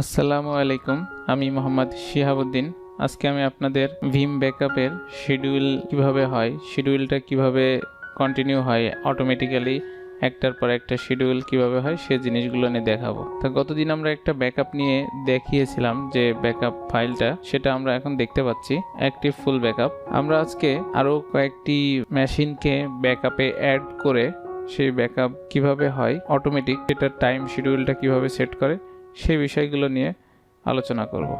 আসসালামু আলাইকুম, আমি মোহাম্মদ শিহাব উদ্দিন। আজকে আমি আপনাদের ভিম ব্যাকআপের শিডিউল কিভাবে হয়, শিডিউলটা কিভাবে কন্টিনিউ হয় অটোমেটিক্যালি, একটার পর একটা শিডিউল কিভাবে হয় সে জিনিসগুলো নিয়ে দেখাবো। তো গতদিন আমরা একটা ব্যাকআপ নিয়ে দেখিয়েছিলাম যে ব্যাকআপ ফাইলটা, সেটা আমরা এখন দেখতে পাচ্ছি অ্যাক্টিভ ফুল ব্যাকআপ। আমরা আজকে আরও কয়েকটি মেশিনকে ব্যাকআপে অ্যাড করে সেই ব্যাকআপ কিভাবে হয় অটোমেটিক, সেটার টাইম শিডিউলটা কিভাবে সেট করে সেই বিষয়গুলো নিয়ে আলোচনা করব।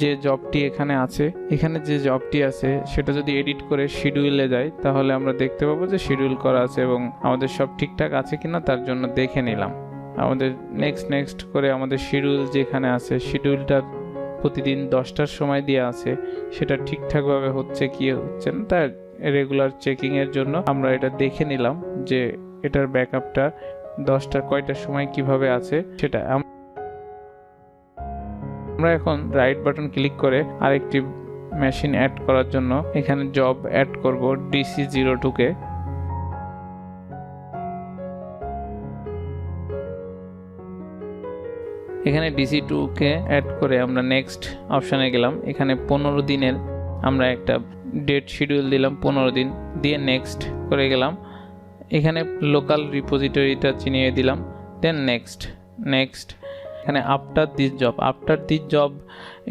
যে জবটি এখানে আছে, এখানে যে জবটি আছে সেটা যদি এডিট করে শিডিউলে যায় তাহলে আমরা দেখতে পাবো যে শিডিউল করা আছে এবং আমাদের সব ঠিকঠাক আছে কিনা তার জন্য দেখে নিলাম। আমাদের নেক্সট করে আমাদের শিডিউল যেখানে আছে, শিডিউলটা প্রতিদিন 10টার সময় দেওয়া আছে, সেটা ঠিকঠাকভাবে হচ্ছে কি হচ্ছে না তার রেগুলার চেকিংয়ের জন্য আমরা এটা দেখে নিলাম যে এটার ব্যাকআপটা 10টার কয়টার সময় কিভাবে আছে সেটা। আমরা এখন রাইট বাটন ক্লিক করে আরেকটি মেশিন অ্যাড করার জন্য এখানে জব অ্যাড করব DC02 কে। এখানে DC2 কে অ্যাড করে আমরা নেক্সট অপশানে গেলাম। এখানে 15 দিনের আমরা একটা ডেট শিডিউল দিলাম, 15 দিন দিয়ে নেক্সট করে গেলাম। এখানে লোকাল রিপোজিটরিটা চিনিয়ে দিলাম, দেন নেক্সট। এখানে আফটার দিস জব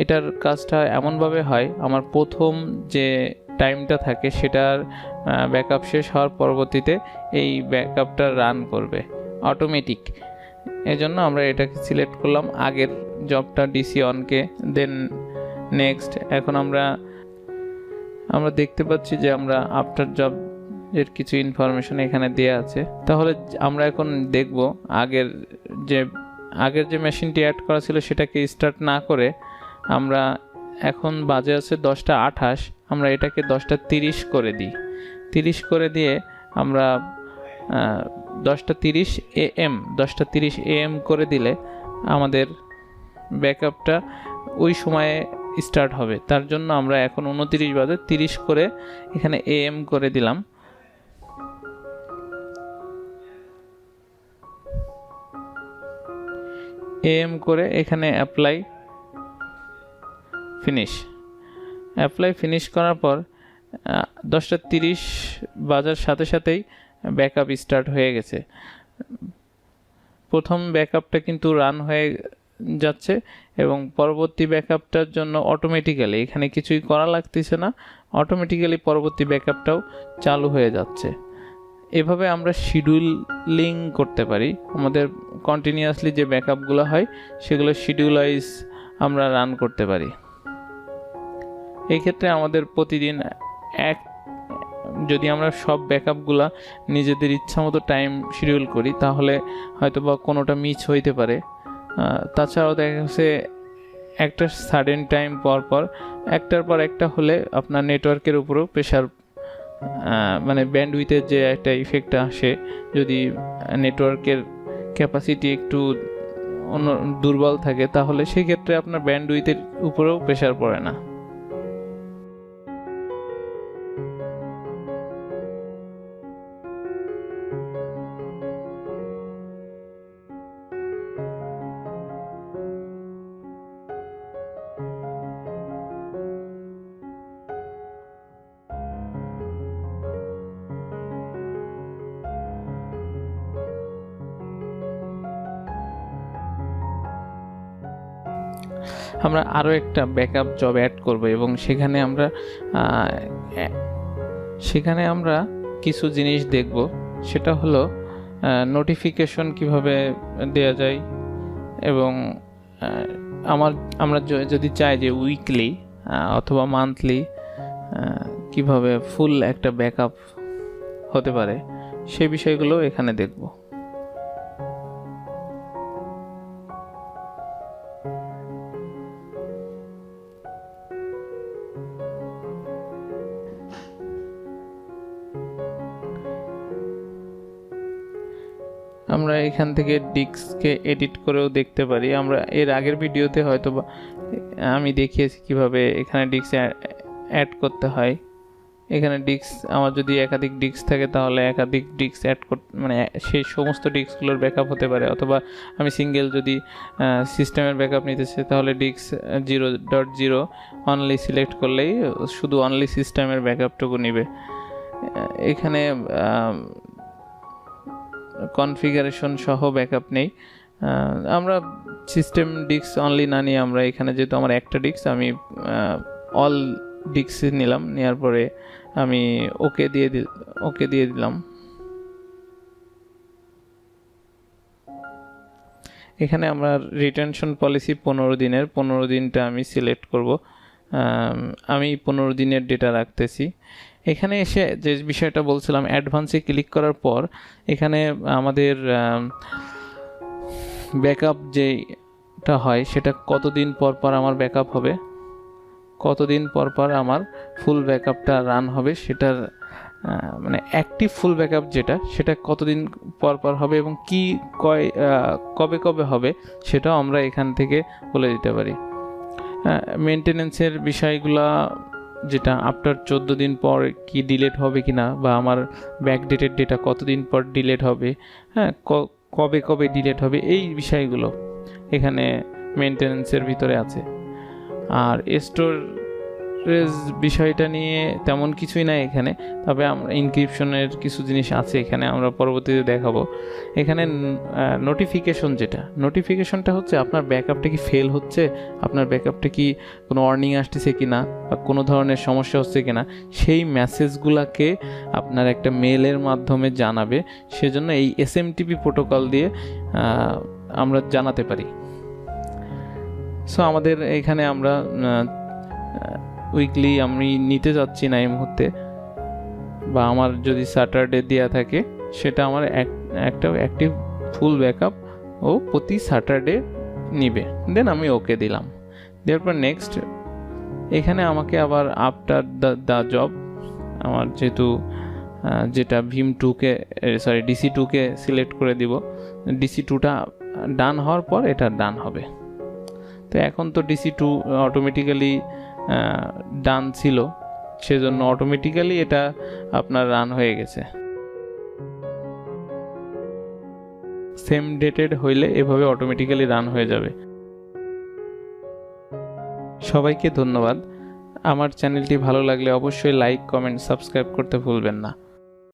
এটার কাজটা এমনভাবে হয়, আমার প্রথম যে টাইমটা থাকে সেটার ব্যাকআপ শেষ হওয়ার পরবর্তীতে এই ব্যাকআপটা রান করবে অটোমেটিক। এজন্য আমরা এটাকে সিলেক্ট করলাম, আগের জবটা DC1 কে, দেন নেক্সট। এখন আমরা দেখতে পাচ্ছি যে আমরা আফটার জব এর কিছু ইনফরমেশন এখানে দেয়া আছে। তাহলে আমরা এখন দেখব আগের যে মেশিনটি অ্যাড করা ছিল সেটাকে স্টার্ট না করে আমরা এখন বাজে আছে 10টা 28, আমরা এটাকে 10টা 30 করে দিই। 30 করে দিয়ে আমরা 10টা 30 AM করে দিলে আমাদের ব্যাকআপটা ওই সময়ে স্টার্ট হবে। তার জন্য আমরা এখন 29 বাজে 30 করে এখানে AM করে দিলাম। AM করে এখানে অ্যাপ্লাই ফিনিশ করার পর 10টা 30 বাজার সাথে সাথেই ব্যাকআপ স্টার্ট হয়ে গেছে। প্রথম ব্যাকআপটা কিন্তু রান হয়ে যাচ্ছে এবং পরবর্তী ব্যাকআপটার জন্য অটোমেটিক্যালি এখানে কিছুই করা লাগতেছে না, অটোমেটিক্যালি পরবর্তী ব্যাকআপটাও চালু হয়ে যাচ্ছে। এভাবে আমরা শিডিউলিং করতে পারি। আমাদের কন্টিনিউয়াসলি যে ব্যাকআপগুলো হয় সেগুলো শিডিউল ওয়াইজ আমরা রান করতে পারি। এই ক্ষেত্রে আমাদের প্রতিদিন যদি আমরা সব ব্যাকআপগুলো নিজেদের ইচ্ছামতো টাইম শিডিউল করি তাহলে হয়তো বা কোনোটা মিস হইতে পারে। তাছাড়াও দেখা গেছে একটা সাডেন টাইম পর একটার পর একটা হলে আপনার নেটওয়ার্কের উপরেও প্রেশার, মানে ব্যান্ডউইথের যে একটা ইফেক্ট আসে, যদি নেটওয়ার্কের ক্যাপাসিটি একটু দুর্বল থাকে তাহলে সেক্ষেত্রে আপনার ব্যান্ডউইথের উপরেও প্রেশার পড়ে না। আমরা আরও একটা ব্যাকআপ জব অ্যাড করব এবং সেখানে আমরা কিছু জিনিস দেখব। সেটা হলো নোটিফিকেশন কিভাবে দেওয়া যায় এবং আমরা যদি চাই যে উইকলি অথবা মান্থলি কিভাবে ফুল একটা ব্যাকআপ হতে পারে সেই বিষয়গুলো এখানে দেখব। আমরা এখান থেকে ডিস্ককে এডিট করেও দেখতে পারি। আমরা এর আগের ভিডিওতে হয়তো আমি দেখিয়েছি কিভাবে এখানে ডিস্ক অ্যাড করতে হয়। এখানে ডিস্ক আমার যদি একাধিক ডিস্ক থাকে তাহলে একাধিক ডিস্ক অ্যাড মানে সেই সমস্ত ডিস্কগুলোর ব্যাকআপ হতে পারে, অথবা আমি সিঙ্গেল যদি সিস্টেমের ব্যাকআপ নিতে চাই তাহলে ডিস্ক 0.0 অনলি সিলেক্ট করলেই শুধু অনলি সিস্টেমের ব্যাকআপটুকু নিবে। এখানে কনফিগারেশন সহ ব্যাকআপ নেই, আমরা সিস্টেম ডিস্ক অনলি না নিয়ে আমরা এখানে যেহেতু আমার একটা ডিস্ক আমি অল ডিস্ক নিলাম, নেওয়ার পরে আমি ওকে দিয়ে দিলাম। এখানে আমরা রিটেনশন পলিসি 15 দিনের, 15 দিনটা আমি সিলেক্ট করব। আমি 15 দিনের ডেটা রাখতেছি। এখানে এসে যে বিষয়টা বলছিলাম, অ্যাডভান্সে ক্লিক করার পর এখানে আমাদের ব্যাকআপ যেটা হয় সেটা কতদিন পর পর আমার ব্যাকআপ হবে, কতদিন পর পর আমার ফুল ব্যাকআপটা রান হবে, সেটার মানে অ্যাক্টিভ ফুল ব্যাকআপ যেটা সেটা কতদিন পর পর হবে এবং কি কবে কবে হবে সেটাও আমরা এখান থেকে বলে দিতে পারি। মেনটেনেন্সের বিষয়গুলা যেটা আফটার 14 দিন পর কি ডিলেট হবে কিনা, বা আমার ব্যাকডেটেড ডেটা কতদিন পর ডিলেট হবে, হ্যাঁ কবে কবে ডিলেট হবে, এই বিষয়গুলো এখানে মেনটেনেন্সের ভিতরে আছে। আর স্টোরেজ বিষয়টা নিয়ে তেমন কিছুই নাই এখানে, তবে আমরা ইনক্রিপশনের কিছু জিনিস আছে এখানে, আমরা পরবর্তীতে দেখাবো। এখানে নোটিফিকেশনটা হচ্ছে আপনার ব্যাকআপটা কি ফেল হচ্ছে, আপনার ব্যাকআপটা কি কোনো ওয়ার্নিং আসতেছে কিনা বা কোনো ধরনের সমস্যা হচ্ছে কিনা, সেই মেসেজগুলোকে আপনার একটা মেলের মাধ্যমে জানাবে। সেজন্য এই এসএমটিপি প্রোটোকল দিয়ে আমরা জানাতে পারি। সো আমাদের এখানে আমরা উইকলি আমি নিতে যাচ্ছি না এই মুহূর্তে, বা আমার যদি স্যাটারডে দেওয়া থাকে সেটা আমার একটা অ্যাক্টিভ ফুল ব্যাকআপ ও প্রতি স্যাটারডে নিবে। দেন আমি ওকে দিলাম, দেওয়ার পর নেক্সট। এখানে আমাকে আবার আফটার দ্য জব আমার যেহেতু যেটা Veeam 2কে DC 2কে সিলেক্ট করে দিব, DC 2টা ডান হওয়ার পর এটা ডান হবে। তো এখন তো DC 2 অটোমেটিক্যালি ডান ছিল, সেজন্য অটোমেটিক্যালি এটা আপনার রান হয়ে গেছে। সেম ডেটেড হইলে এভাবে অটোমেটিক্যালি রান হয়ে যাবে। সবাইকে ধন্যবাদ। আমার চ্যানেলটি ভালো লাগলে অবশ্যই লাইক, কমেন্ট, সাবস্ক্রাইব করতে ভুলবেন না।